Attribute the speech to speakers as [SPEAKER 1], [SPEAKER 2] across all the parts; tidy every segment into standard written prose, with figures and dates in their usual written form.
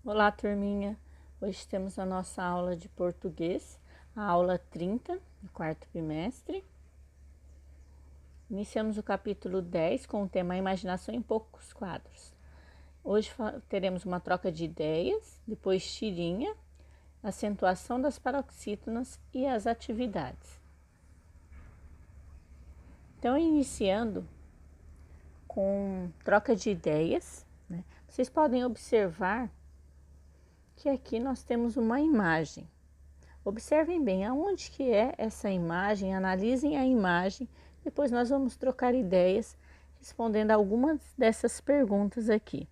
[SPEAKER 1] Olá, turminha! Hoje temos a nossa aula de português, a aula 30, do quarto bimestre. Iniciamos o capítulo 10 com o tema Imaginação em poucos quadros. Hoje teremos uma troca de ideias, depois tirinha, acentuação das paroxítonas e as atividades. Então, iniciando com troca de ideias, né? Vocês podem observar que aqui nós temos uma imagem. Observem bem aonde que é essa imagem, analisem a imagem, depois nós vamos trocar ideias respondendo algumas dessas perguntas aqui.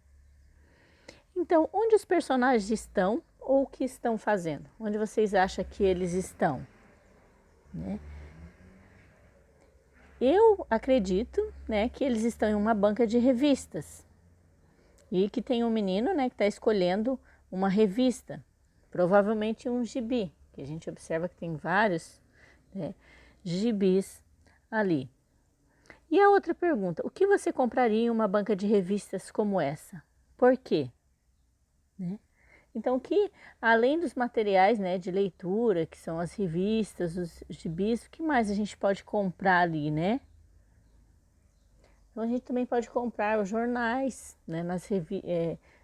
[SPEAKER 1] Então, onde os personagens estão ou o que estão fazendo? Onde vocês acham que eles estão? Né? Eu acredito, né, que eles estão em uma banca de revistas e que tem um menino, né, que está escolhendo uma revista, provavelmente um gibi, que a gente observa que tem vários, né, gibis ali. E a outra pergunta, o que você compraria em uma banca de revistas como essa? Por quê? Né? Então, que além dos materiais, né, de leitura, que são as revistas, os gibis, o que mais a gente pode comprar ali, né? Então, a gente também pode comprar os jornais, né,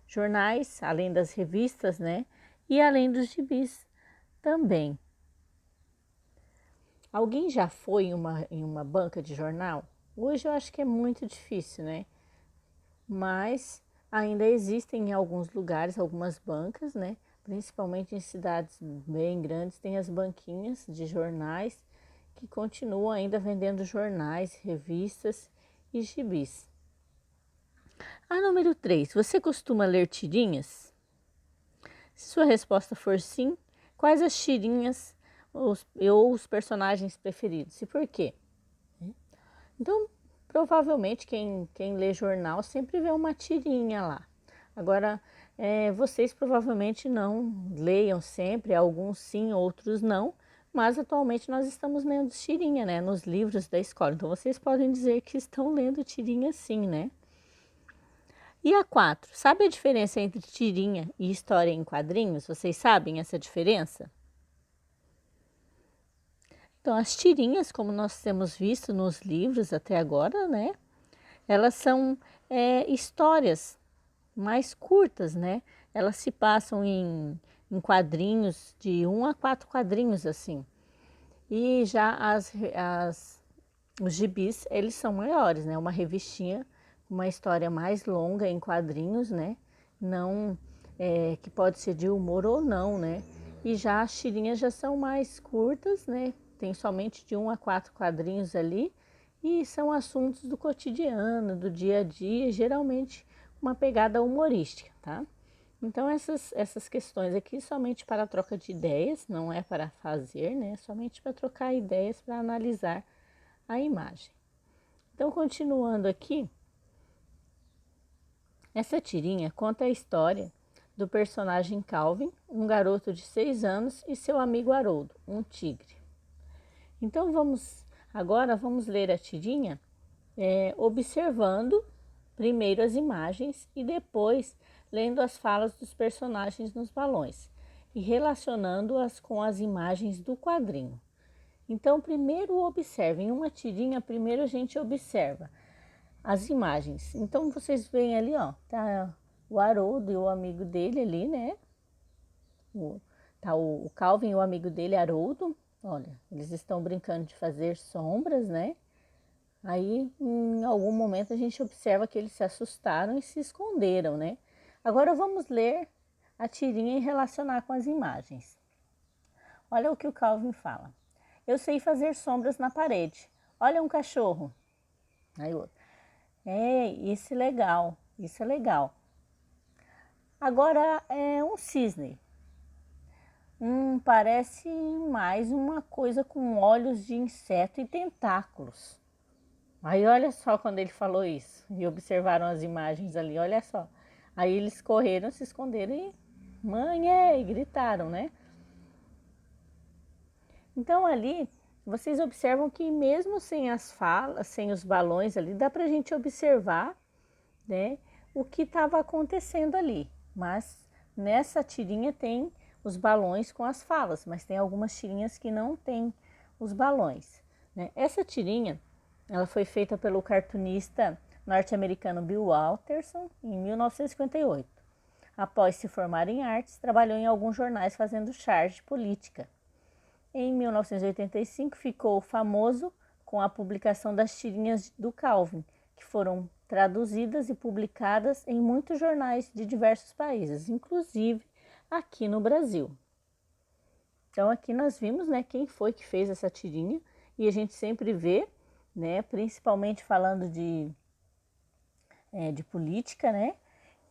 [SPEAKER 1] jornais, além das revistas, né, e além dos gibis também. Alguém já foi em uma banca de jornal? Hoje eu acho que é muito difícil, né? Mas ainda existem em alguns lugares algumas bancas, né? Principalmente em cidades bem grandes, tem as banquinhas de jornais que continuam ainda vendendo jornais, revistas e gibis. A número 3, você costuma ler tirinhas? Se sua resposta for sim, quais as tirinhas ou os personagens preferidos e por quê? Então, provavelmente quem lê jornal sempre vê uma tirinha lá. Agora, vocês provavelmente não leiam sempre, alguns sim, outros não, mas atualmente nós estamos lendo tirinha, né, nos livros da escola. Então, vocês podem dizer que estão lendo tirinha sim, né? E a 4, sabe a diferença entre tirinha e história em quadrinhos? Vocês sabem essa diferença? Então, as tirinhas, como nós temos visto nos livros até agora, né? Elas são histórias mais curtas, né? Elas se passam em quadrinhos, de 1 a 4 quadrinhos, assim. E já os gibis, eles são maiores, né? Uma revistinha, uma história mais longa em quadrinhos, né? Não, que pode ser de humor ou não, né? E já as tirinhas já são mais curtas, né? Tem somente de 1 a 4 quadrinhos ali e são assuntos do cotidiano, do dia a dia, geralmente uma pegada humorística, tá? Então essas questões aqui somente para troca de ideias, não é para fazer, né? Somente para trocar ideias, para analisar a imagem. Então, continuando aqui, essa tirinha conta a história do personagem Calvin, um garoto de 6 anos, e seu amigo Haroldo, um tigre. Então, agora vamos ler a tirinha observando primeiro as imagens e depois lendo as falas dos personagens nos balões e relacionando-as com as imagens do quadrinho. Então, primeiro observem uma tirinha, primeiro a gente observa as imagens. Então, vocês veem ali, ó, tá o Haroldo e o amigo dele ali, né? Tá o Calvin e o amigo dele, Haroldo. Olha, eles estão brincando de fazer sombras, né? Aí, em algum momento, a gente observa que eles se assustaram e se esconderam, né? Agora, vamos ler a tirinha e relacionar com as imagens. Olha o que o Calvin fala. Eu sei fazer sombras na parede. Olha um cachorro. Aí outro. Isso é legal, isso é legal. Agora é um cisne. Parece mais uma coisa com olhos de inseto e tentáculos. Aí olha só quando ele falou isso e observaram as imagens ali, olha só. Aí eles correram, se esconderam e mãe, gritaram, né? Então ali vocês observam que mesmo sem as falas, sem os balões ali, dá pra gente observar, né, o que estava acontecendo ali. Mas nessa tirinha tem os balões com as falas, mas tem algumas tirinhas que não tem os balões, né? Essa tirinha, ela foi feita pelo cartunista norte-americano Bill Watterson em 1958. Após se formar em artes, trabalhou em alguns jornais fazendo charge política. Em 1985, ficou famoso com a publicação das tirinhas do Calvin, que foram traduzidas e publicadas em muitos jornais de diversos países, inclusive aqui no Brasil. Então aqui nós vimos, né, quem foi que fez essa tirinha, e a gente sempre vê, né, principalmente falando de política, né,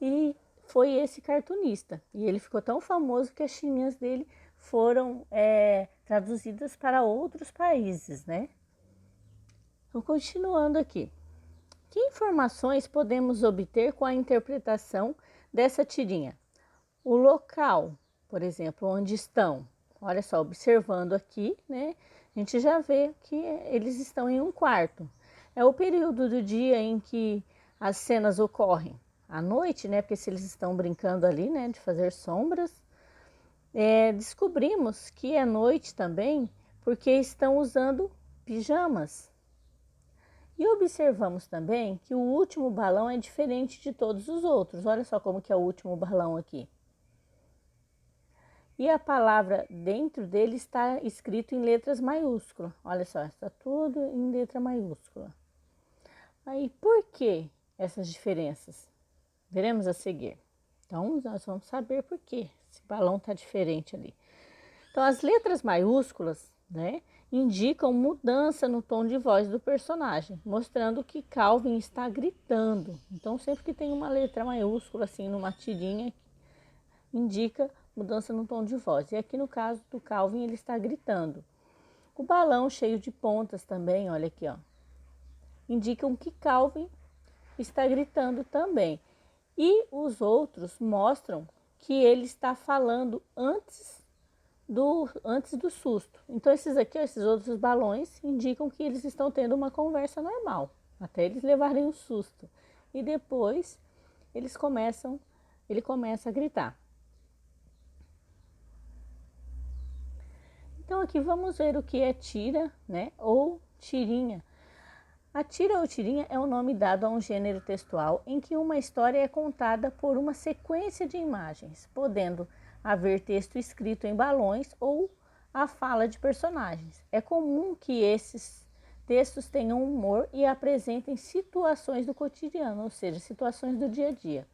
[SPEAKER 1] e foi esse cartunista. E ele ficou tão famoso que as tirinhas dele foram traduzidas para outros países, né. Então, continuando aqui. Que informações podemos obter com a interpretação dessa tirinha? O local, por exemplo, onde estão. Olha só, observando aqui, né? A gente já vê que eles estão em um quarto. É o período do dia em que as cenas ocorrem. À noite, né? Porque se eles estão brincando ali, né? De fazer sombras. Descobrimos que é noite também porque estão usando pijamas. E observamos também que o último balão é diferente de todos os outros. Olha só como que é o último balão aqui. E a palavra dentro dele está escrito em letras maiúsculas. Olha só, está tudo em letra maiúscula. Aí, por que essas diferenças? Veremos a seguir. Então, nós vamos saber por que esse balão está diferente ali. Então, as letras maiúsculas, né, indicam mudança no tom de voz do personagem, mostrando que Calvin está gritando. Então, sempre que tem uma letra maiúscula, assim, numa tirinha, indica mudança no tom de voz. E aqui no caso do Calvin, ele está gritando. O balão cheio de pontas também, olha aqui, ó, indicam que Calvin está gritando também. E os outros mostram que ele está falando antes do susto. Então esses aqui, esses outros balões, indicam que eles estão tendo uma conversa normal, até eles levarem um susto. E depois ele começa a gritar. Então aqui vamos ver o que é tira, né, ou tirinha. A tira ou tirinha é o nome dado a um gênero textual em que uma história é contada por uma sequência de imagens, podendo haver texto escrito em balões ou a fala de personagens. É comum que esses textos tenham humor e apresentem situações do cotidiano, ou seja, situações do dia a dia.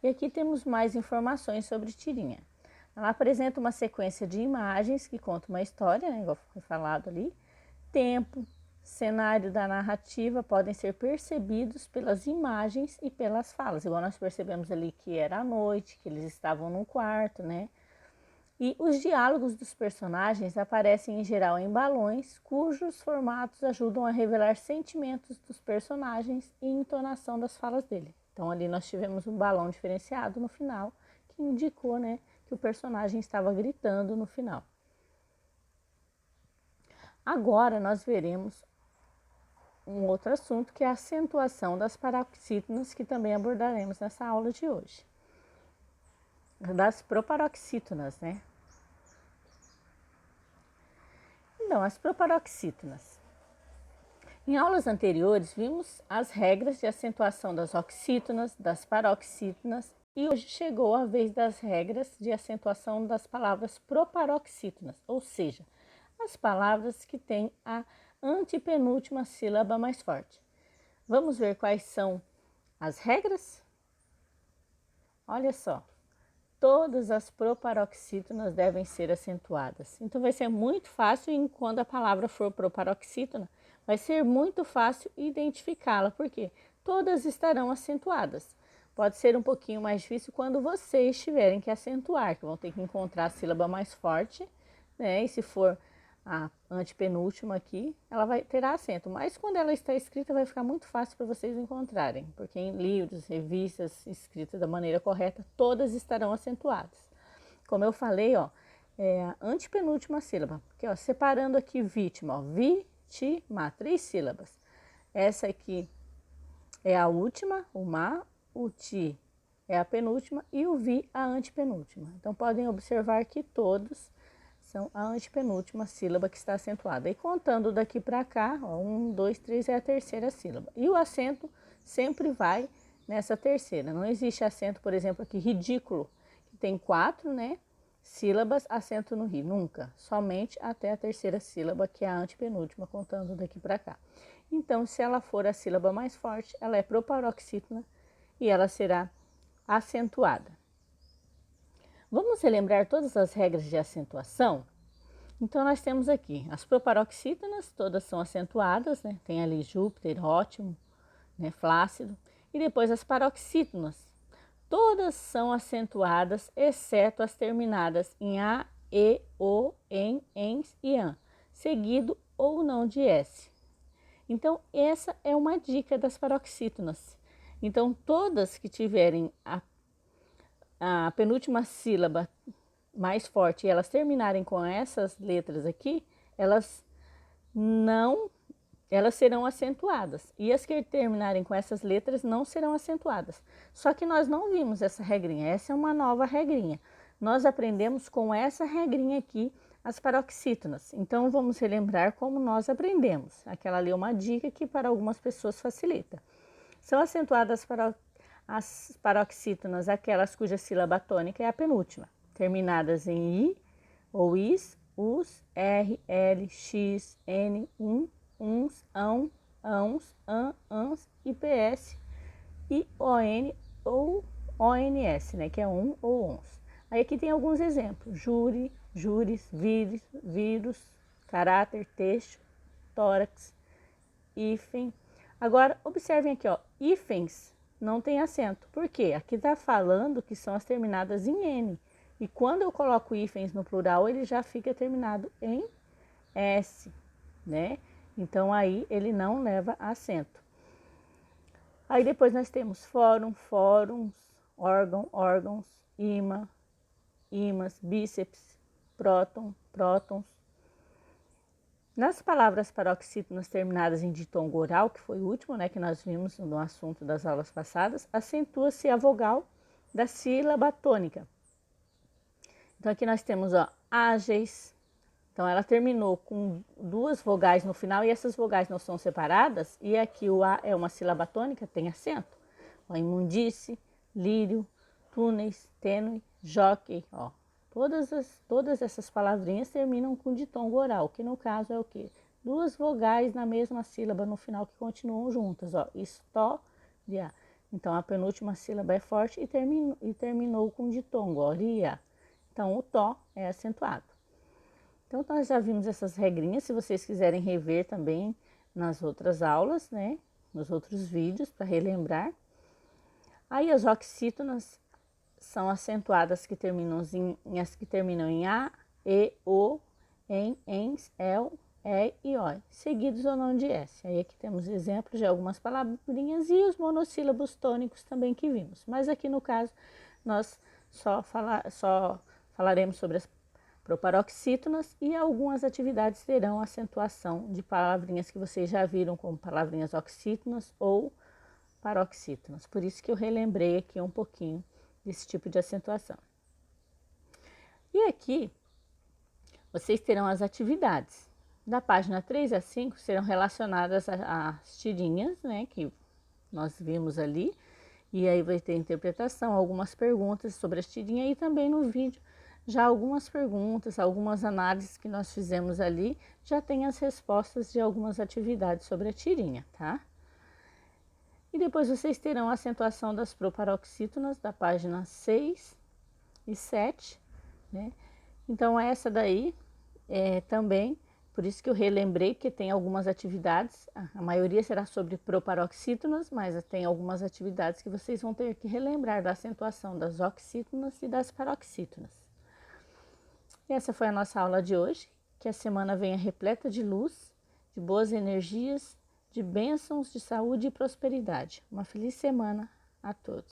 [SPEAKER 1] E aqui temos mais informações sobre tirinha. Ela apresenta uma sequência de imagens que conta uma história, né, igual foi falado ali, tempo, cenário da narrativa podem ser percebidos pelas imagens e pelas falas, igual nós percebemos ali que era à noite, que eles estavam num quarto, né? E os diálogos dos personagens aparecem em geral em balões, cujos formatos ajudam a revelar sentimentos dos personagens e entonação das falas dele. Então ali nós tivemos um balão diferenciado no final, que indicou, né, que o personagem estava gritando no final. Agora nós veremos um outro assunto, que é a acentuação das paroxítonas, que também abordaremos nessa aula de hoje. Das proparoxítonas, né? Então, as proparoxítonas. Em aulas anteriores, vimos as regras de acentuação das oxítonas, das paroxítonas, e hoje chegou a vez das regras de acentuação das palavras proparoxítonas, ou seja, as palavras que têm a antepenúltima sílaba mais forte. Vamos ver quais são as regras? Olha só, todas as proparoxítonas devem ser acentuadas. Então vai ser muito fácil, e quando a palavra for proparoxítona, vai ser muito fácil identificá-la, porque todas estarão acentuadas. Pode ser um pouquinho mais difícil quando vocês tiverem que acentuar, que vão ter que encontrar a sílaba mais forte, né? E se for a antepenúltima aqui, ela terá acento, mas quando ela está escrita vai ficar muito fácil para vocês encontrarem, porque em livros, revistas escritas da maneira correta, todas estarão acentuadas. Como eu falei, ó, é a antepenúltima sílaba, porque ó, separando aqui vítima, ó, vítima, 3 sílabas. Essa aqui é a última, o ma, o ti é a penúltima e o vi a antepenúltima. Então, podem observar que todos são a antepenúltima sílaba que está acentuada. E contando daqui para cá, ó, 1, 2, 3 é a terceira sílaba. E o acento sempre vai nessa terceira. Não existe acento, por exemplo, aqui, ridículo, que tem 4, né, sílabas, acento no ri. Nunca. Somente até a terceira sílaba, que é a antepenúltima, contando daqui para cá. Então, se ela for a sílaba mais forte, ela é proparoxítona e ela será acentuada. Vamos relembrar todas as regras de acentuação? Então, nós temos aqui as proparoxítonas, todas são acentuadas, né? Tem ali Júpiter, ótimo, né? Flácido. E depois as paroxítonas, todas são acentuadas, exceto as terminadas em A, E, O, em, ens e an, seguido ou não de S. Então, essa é uma dica das paroxítonas. Então, todas que tiverem a penúltima sílaba mais forte e elas terminarem com essas letras aqui, elas serão acentuadas. E as que terminarem com essas letras não serão acentuadas. Só que nós não vimos essa regrinha, essa é uma nova regrinha. Nós aprendemos com essa regrinha aqui as paroxítonas. Então, vamos relembrar como nós aprendemos. Aquela ali é uma dica que para algumas pessoas facilita. São acentuadas as paroxítonas, aquelas cuja sílaba tônica é a penúltima, terminadas em I ou is, us, r, l, x, n, uns, ão, ãos, ans e ps e on ou ons, né, que é ou ons. Aí aqui tem alguns exemplos: júri, júris, vírus, caráter, texto, tórax, hífen. Agora, observem aqui, ó, hífens não tem acento. Por quê? Aqui está falando que são as terminadas em N. E quando eu coloco hífens no plural, ele já fica terminado em S, né? Então, aí ele não leva acento. Aí depois nós temos fórum, fóruns, órgão, órgãos, imã, ímãs, bíceps, próton, prótons. Nas palavras paroxítonas terminadas em ditongo oral, que foi o último, né, que nós vimos no assunto das aulas passadas, acentua-se a vogal da sílaba tônica. Então, aqui nós temos, ó, ágeis. Então, ela terminou com 2 vogais no final e essas vogais não são separadas. E aqui o A é uma sílaba tônica, tem acento. Ó, imundície, lírio, túneis, tênue, jockey, ó. Todas essas palavrinhas terminam com ditongo oral, que no caso é o quê? 2 vogais na mesma sílaba no final que continuam juntas, ó. História. Então, a penúltima sílaba é forte e terminou com ditongo, ó, ria. Então, o tó é acentuado. Então, nós já vimos essas regrinhas, se vocês quiserem rever também nas outras aulas, né? Nos outros vídeos, para relembrar. Aí, as oxítonas são acentuadas que terminam as que terminam em A, E, O, em, ens, el, e e o, seguidos ou não de S. Aí aqui temos exemplos de algumas palavrinhas e os monossílabos tônicos também que vimos. Mas aqui no caso, nós só falaremos sobre as proparoxítonas e algumas atividades terão acentuação de palavrinhas que vocês já viram como palavrinhas oxítonas ou paroxítonas. Por isso que eu relembrei aqui um pouquinho desse tipo de acentuação. E aqui, vocês terão as atividades. Da página 3 a 5 serão relacionadas às tirinhas, né, que nós vimos ali. E aí vai ter interpretação, algumas perguntas sobre as tirinhas e também no vídeo já algumas perguntas, algumas análises que nós fizemos ali, já tem as respostas de algumas atividades sobre a tirinha, tá? E depois vocês terão a acentuação das proparoxítonas da página 6 e 7, né? Então, essa daí também, por isso que eu relembrei que tem algumas atividades, a maioria será sobre proparoxítonas, mas tem algumas atividades que vocês vão ter que relembrar da acentuação das oxítonas e das paroxítonas. E essa foi a nossa aula de hoje, que a semana venha repleta de luz, de boas energias, de bênçãos, de saúde e prosperidade. Uma feliz semana a todos.